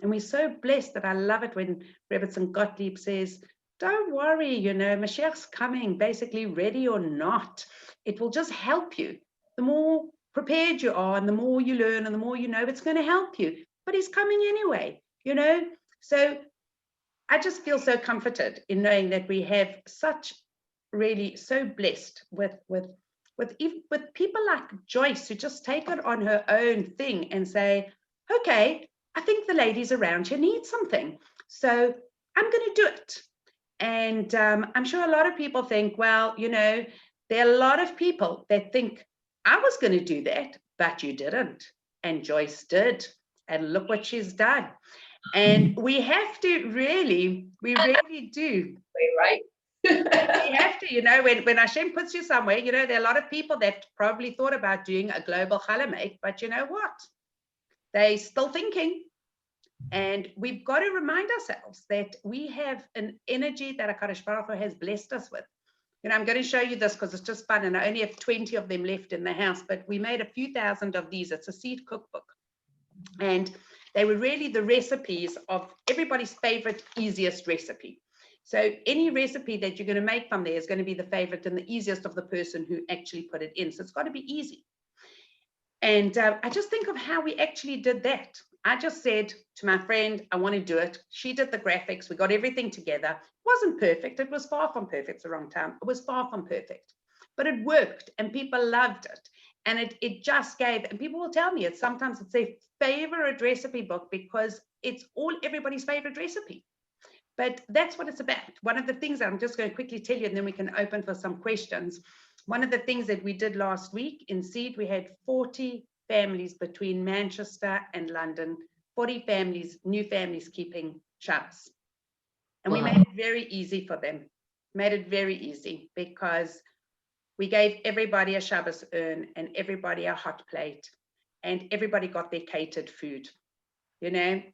And we're so blessed that I love it when Rebbetzin Gottlieb says, don't worry, Mashiach's coming, basically ready or not. It will just help you. The more prepared you are and the more you learn and the more you know, it's going to help you. But he's coming anyway, So I just feel so comforted in knowing that we have really so blessed with people like Joyce, who just take it on her own thing and say, okay, I think the ladies around here need something, so I'm going to do it. And I'm sure a lot of people think, well, there are a lot of people that think, I was going to do that, but you didn't. And Joyce did. And look what she's done. And we have to we really do. Right? We have to, when Hashem puts you somewhere, there are a lot of people that probably thought about doing a global chalamek, but you know what? They're still thinking. And we've got to remind ourselves that we have an energy that HaKadosh Baruch Hu has blessed us with. I'm going to show you this because it's just fun, and I only have 20 of them left in the house, but we made a few thousand of these. It's a seed cookbook. And they were really the recipes of everybody's favorite, easiest recipe. So any recipe that you're going to make from there is going to be the favorite and the easiest of the person who actually put it in. So it's got to be easy. And I just think of how we actually did that. I just said to my friend, I want to do it. She did the graphics. We got everything together. It wasn't perfect. It was far from perfect. It's the wrong term. It was far from perfect. But it worked and people loved it. And it just gave, and people will tell me sometimes it's their favorite recipe book because it's everybody's favorite recipe. But that's what it's about. One of the things that I'm just going to quickly tell you, and then we can open for some questions. One of the things that we did last week in Seed, we had 40 families between Manchester and London, 40 families, new families keeping Shabbos. And we made it very easy for them. Made it very easy because we gave everybody a Shabbos urn and everybody a hot plate, and everybody got their catered food, and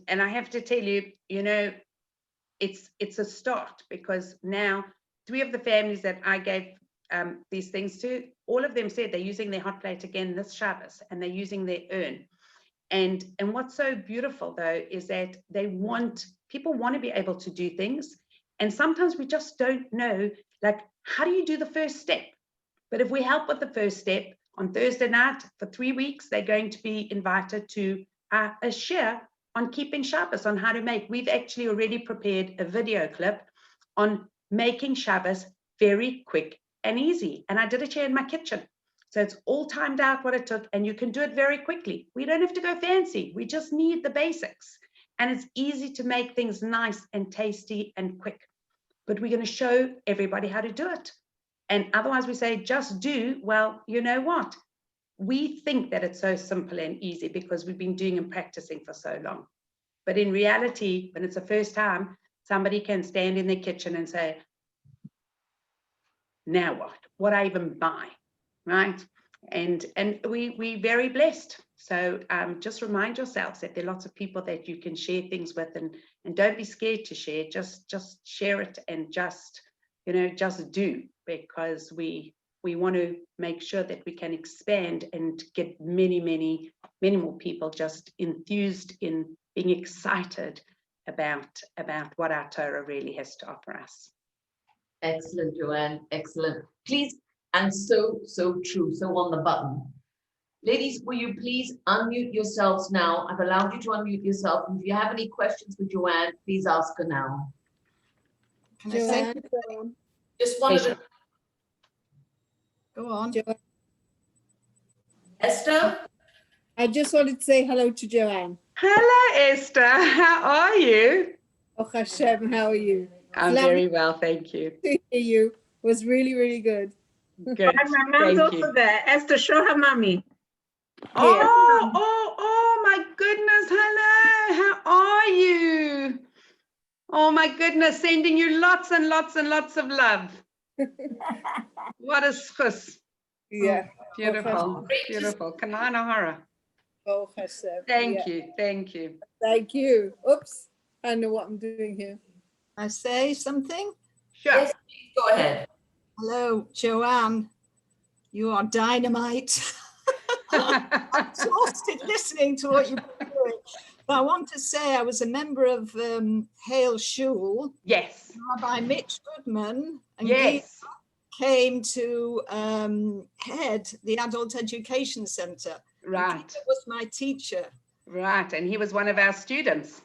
I have to tell you, it's a start, because now 3 of the families that I gave these things to, all of them said they're using their hot plate again this Shabbos, and they're using their urn. And what's so beautiful though is that people want to be able to do things, and sometimes we just don't know, like, how do you do the first step? But if we help with the first step, on Thursday night for 3 weeks, they're going to be invited to a share on keeping Shabbos, on how to make. We've actually already prepared a video clip on making Shabbos very quick and easy. And I did it here in my kitchen. So it's all timed out what it took, and you can do it very quickly. We don't have to go fancy. We just need the basics. And it's easy to make things nice and tasty and quick. But we're going to show everybody how to do it. And otherwise we say, just do. Well, you know what? We think that it's so simple and easy because we've been doing and practicing for so long. But in reality, when it's the first time, somebody can stand in their kitchen and say, now what? What I even buy, right? And we're very blessed. So just remind yourselves that there are lots of people that you can share things with, and don't be scared to share. Just share it, and just do, because we want to make sure that we can expand and get many more people just enthused in being excited about what our Torah really has to offer us. Excellent, Joanne. Excellent. Please, and so true. So on the button. Ladies, will you please unmute yourselves now? I've allowed you to unmute yourself. And if you have any questions for Joanne, please ask her now. Can I say Just wanted to. go on? Esther? I just wanted to say hello to Joanne. Hello, Esther. How are you? Oh Hashem, how are you? I'm Lovely very well, thank you. to hear you. It was really, really good. Good. My mom's Thank also you. there. Esther, show her mommy. Oh my goodness. Hello. How are you? Oh my goodness. Sending you lots and lots and lots of love. What a schus. Yeah. Beautiful. Beautiful. Kanana Hara. Oh Hashem. Thank you. Thank you. Thank you. Oops. I know what I'm doing here. I say something? Sure. Yes, please go ahead. Hello, Joanne. You are dynamite. I'm exhausted listening to what you've been doing. But I want to say I was a member of Hale Shul. Yes. Rabbi Mitch Goodman and Yes. came to head the Adult Education Center. Right. He was my teacher. Right. And he was one of our students.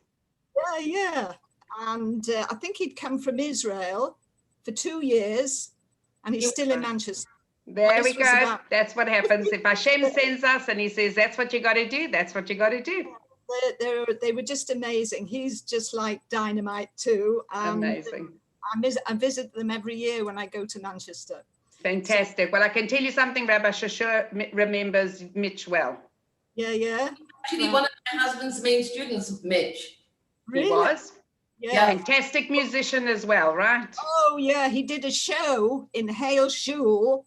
Yeah. And I think he'd come from Israel for 2 years, and he's still in Manchester. There we This was go. about- That's what happens. If Hashem sends us and he says, that's what you got to do, that's what you got to do. They were just amazing. He's just like dynamite too. Amazing. I visit them every year when I go to Manchester. Fantastic. Well, I can tell you something, Rabbi Shashur remembers Mitch well. Yeah. Actually, one of my husband's main students, Mitch. Really? He was. Yeah. Fantastic musician as well, right? Oh, yeah. He did a show in Hale Shul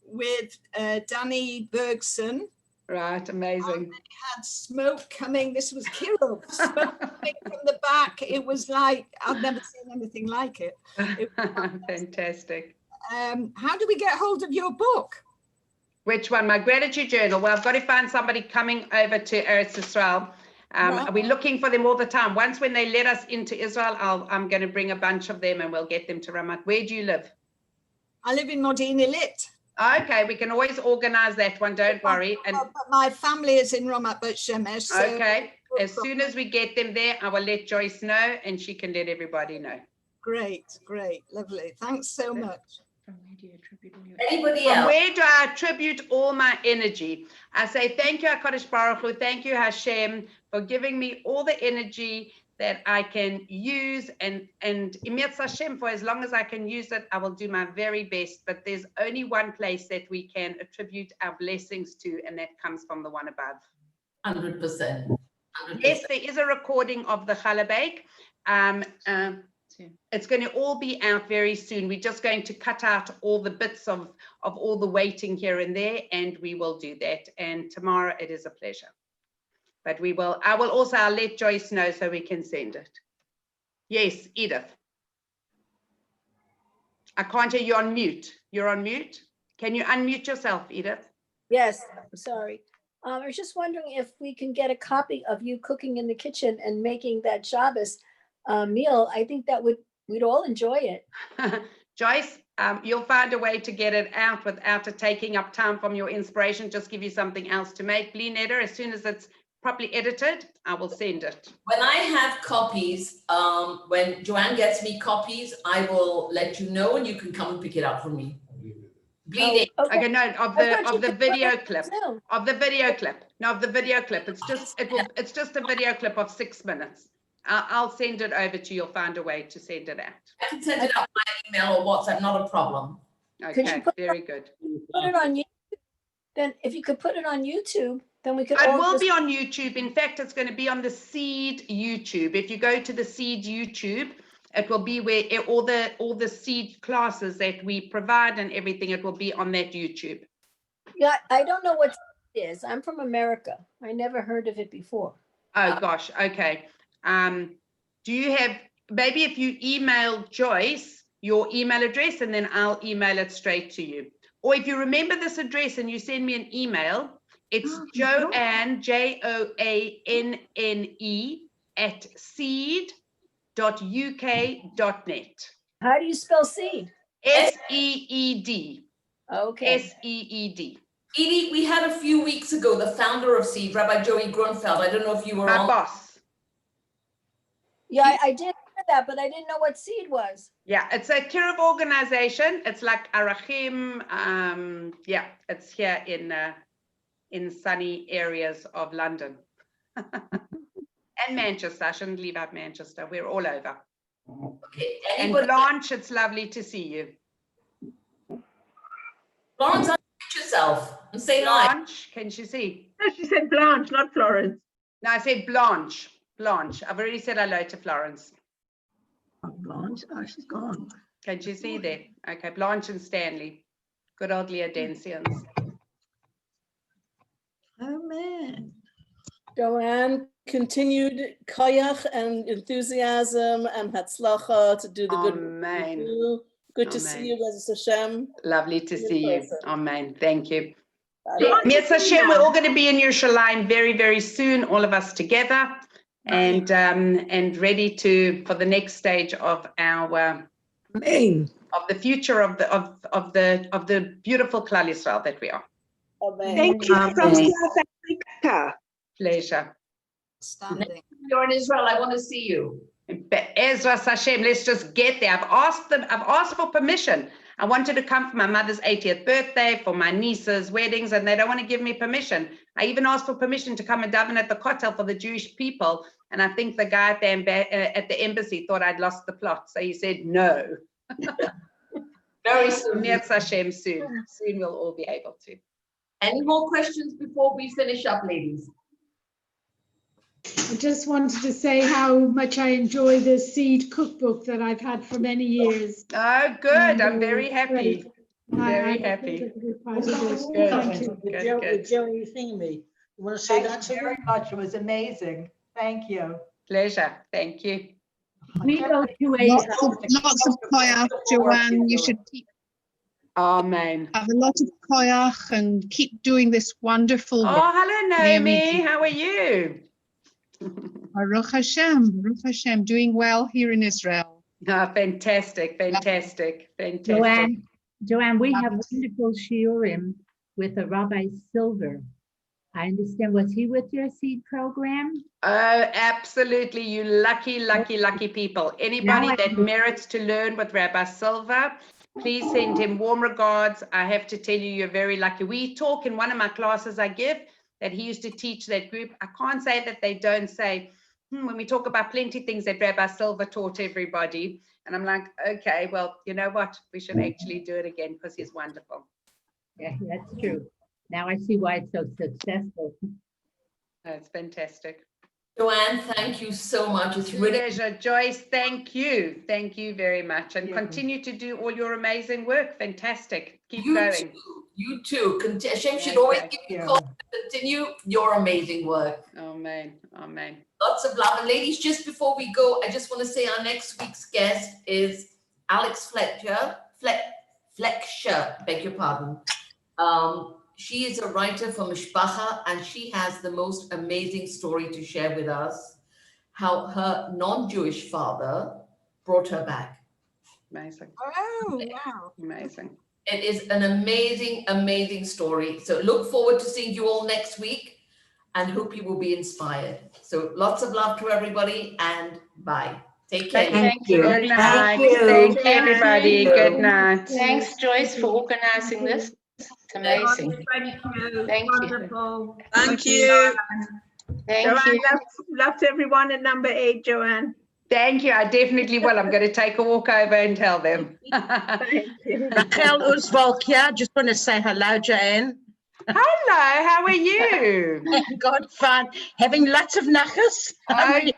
with Danny Bergson. Right. Amazing. Had smoke coming. This was Kirov. Smoke coming from the back. It was like, I've never seen anything like it. Fantastic. How do we get hold of your book? Which one? My gratitude journal. Well, I've got to find somebody coming over to Eretz Israel. Right. We're looking for them all the time. Once when they let us into Israel, I'm going to bring a bunch of them and we'll get them to Ramat. Where do you live? I live in Modi'in Illit. Okay, we can always organize that one. Don't worry. And But my family is in Ramat Bet Shemesh. So okay, as soon as we get them there, I will let Joyce know and she can let everybody know. great, lovely. Thanks so much. From where do you attribute all your Anybody From else? where do I attribute all my energy? I say thank you, HaKadosh Baruch Hu, thank you, Hashem, for giving me all the energy that I can use, and Emetz Hashem, for as long as I can use it, I will do my very best. But there's only one place that we can attribute our blessings to, and that comes from the one above. 100%. Yes, there is a recording of the Chalabek. It's going to all be out very soon. We're just going to cut out all the bits of all the waiting here and there, and we will do that. And tomorrow it is a pleasure. But I'll let Joyce know so we can send it. Yes, Edith. I can't hear you on mute. You're on mute. Can you unmute yourself, Edith? Yes, I'm sorry. I was just wondering if we can get a copy of you cooking in the kitchen and making that Shabbos meal. I think that we'd all enjoy it. Joyce, you'll find a way to get it out without it taking up time from your inspiration. Just give you something else to make. Bli neder, as soon as it's properly edited, I will send it. When I have copies, when Joanne gets me copies, I will let you know and you can come and pick it up from me. Bleeding. Oh, okay. Okay, no, I thought you of the could put video it clip. on Zoom. Of the video clip. No, of the video clip. It's just a video clip of 6 minutes. I'll send it over to you. You'll find a way to send it out. I can send it out by email or WhatsApp, not a problem. Could you Okay, put very good. Put it on YouTube. Then if you could put it on YouTube, then we could It all will just, be on YouTube. In fact, it's going to be on the Seed YouTube. If you go to the Seed YouTube, it will be where all the Seed classes that we provide and everything, it will be on that YouTube. yeah, I don't know what it is. I'm from America. I never heard of it before. Oh gosh, okay. Do you have, maybe if you email Joyce your email address and then I'll email it straight to you. Or if you remember this address and you send me an email, it's Joanne, Joanne @seed.uk.net. How do you spell seed? SEED. Okay. SEED. Edie, we had a few weeks ago the founder of Seed, Rabbi Joey Grunfeld. I don't know if you were My on. boss. Yeah, I did hear that, but I didn't know what seed was. Yeah, it's a Kiruv organization. It's like Arachim. Yeah, it's here in sunny areas of London. And Manchester. I shouldn't leave out Manchester. We're all over. Okay, And anybody? Blanche, it's lovely to see you. Florence, unmute yourself and say hi. Blanche, can she see? No, she said Blanche, not Florence. No, I said Blanche. Blanche. I've already said hello to Florence. Oh, Blanche, oh, she's gone. Can you see there? Okay, Blanche and Stanley. Good old Leodensians. Oh, man. Joanne, continued koyach and enthusiasm and hatzlacha to do the good work you Amen. do. Good to Amen. see you, Bezos Hashem. Lovely to In see you. person. Amen. Thank you. Bye. Mietz Hashem, we're all going to be in Yerushalayim very, very soon, all of us together, and ready for the next stage of our Amen. of the future of the beautiful Klal Yisrael that we are. Amen. Thank you from Amen. South Africa. Pleasure. Standing. You're in Israel. I want to see you. Ezra Hashem, let's just get there. I've asked for permission. I wanted to come for my mother's 80th birthday, for my niece's weddings, and they don't want to give me permission. I even asked for permission to come and daven at the Kotel for the Jewish people, and I think the guy at the embassy thought I'd lost the plot, so he said no. Very soon. Mietz Hashem, soon. Soon we'll all be able to. Any more questions before we finish up, ladies? I just wanted to say how much I enjoy the seed cookbook that I've had for many years. Oh, good. I'm very happy. I Very think happy. it'll be part of it. Good. Thank you. Good. Joey thingy. You want to say that Thank to you very much. It was amazing. Thank you. Pleasure. Thank you. We go to Lots of koyach, Joanne. You should Amen. have a lot of koyach and keep doing this wonderful work. Oh, hello, Naomi. Naomi. How are you? Baruch Hashem, doing well here in Israel. Oh, fantastic. Joanne, we have wonderful shiurim with Rabbi Silver. I understand, was he with your seed program? Oh, absolutely. You lucky people. Anybody Now I- that merits to learn with Rabbi Silva, please send him warm regards. I have to tell you, you're very lucky. We talk in one of my classes I give that he used to teach that group. I can't say that they don't say, when we talk about plenty of things that Rabbi Silva taught everybody. And I'm like, okay, well, you know what? We should actually do it again because he's wonderful. Yeah, that's true. Now I see why it's so successful. That's fantastic. Joanne, thank you so much. It's really Pleasure. Joyce, thank you. Thank you very much. And Yeah. continue to do all your amazing work. Fantastic. Keep you going. too. You too. Hashem should Yeah, always thank give you you. call to continue your amazing work. Amen. Amen. Lots of love. And ladies, just before we go, I just want to say our next week's guest is Alex Fletcher, beg your pardon. She is a writer for Mishpacha, and she has the most amazing story to share with us, how her non-Jewish father brought her back. Amazing. Oh, wow. Amazing. It is an amazing, amazing story. So look forward to seeing you all next week. and hope you will be inspired. So lots of love to everybody, and bye. Take care. Thank you. Good night. Thank you. Thank you, everybody. Good night. Thanks, Joyce, for organizing this. It's amazing. Thank you. Thank you. Wonderful. Thank you. Thank Joanne, you. love to everyone at number 8, Joanne. Thank you. I definitely will. I'm going to take a walk over and tell them. Thank you. Raquel Oswald here. Just want to say hello, Joanne. Hello, how are you? God, fine. Having lots of nachas. Oh, good.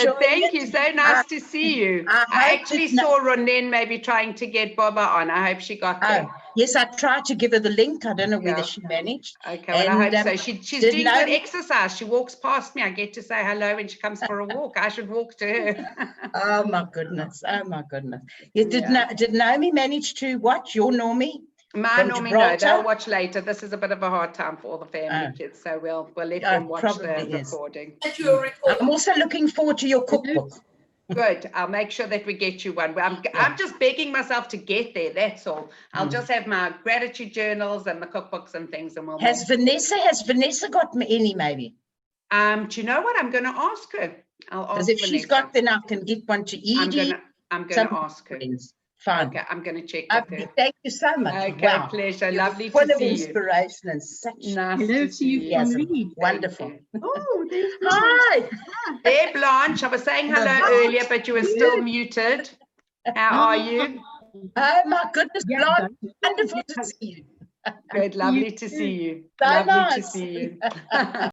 enjoying Thank it. you. So nice to see you. I I hope actually that saw Ronen maybe trying to get Boba on. I hope she got there. Oh, yes, I tried to give her the link. I don't know whether Yeah. she managed. Okay, well, I And, hope so. She's did doing know- good exercise. She walks past me. I get to say hello when she comes for a walk. I should walk to her. Oh, my goodness. Oh, my goodness. Yeah, Yeah. did Naomi manage to watch your Normie? My From normally Gibraltar? no, they'll watch later. This is a bit of a hard time for all the family Oh. kids, so we'll let Oh, them watch the probably is. recording. I'm also looking forward to your cookbook. Good. I'll make sure that we get you one. I'm just begging myself to get there. That's all. I'll just have my gratitude journals and the cookbooks and things, and we'll. Has Vanessa got any maybe? Do you know what? I'm going to ask her. I'll ask Because if she's Vanessa. got, then I can get one to Edie. I'm some gonna ask her. friends. Fine. Okay, I'm gonna check with Lovely. her. Thank you so much. Okay, Wow. pleasure. You're Lovely full to of see you. inspiration and such Nice Hello to to you from enthusiasm. Reed. Wonderful. Oh, there's Hi. There, Blanche. I was saying hello earlier, but you were still muted. How are you? Oh my goodness, Yeah, Blanche. Wonderful to see you. Good. Lovely to see you. So Lovely to nice. see you.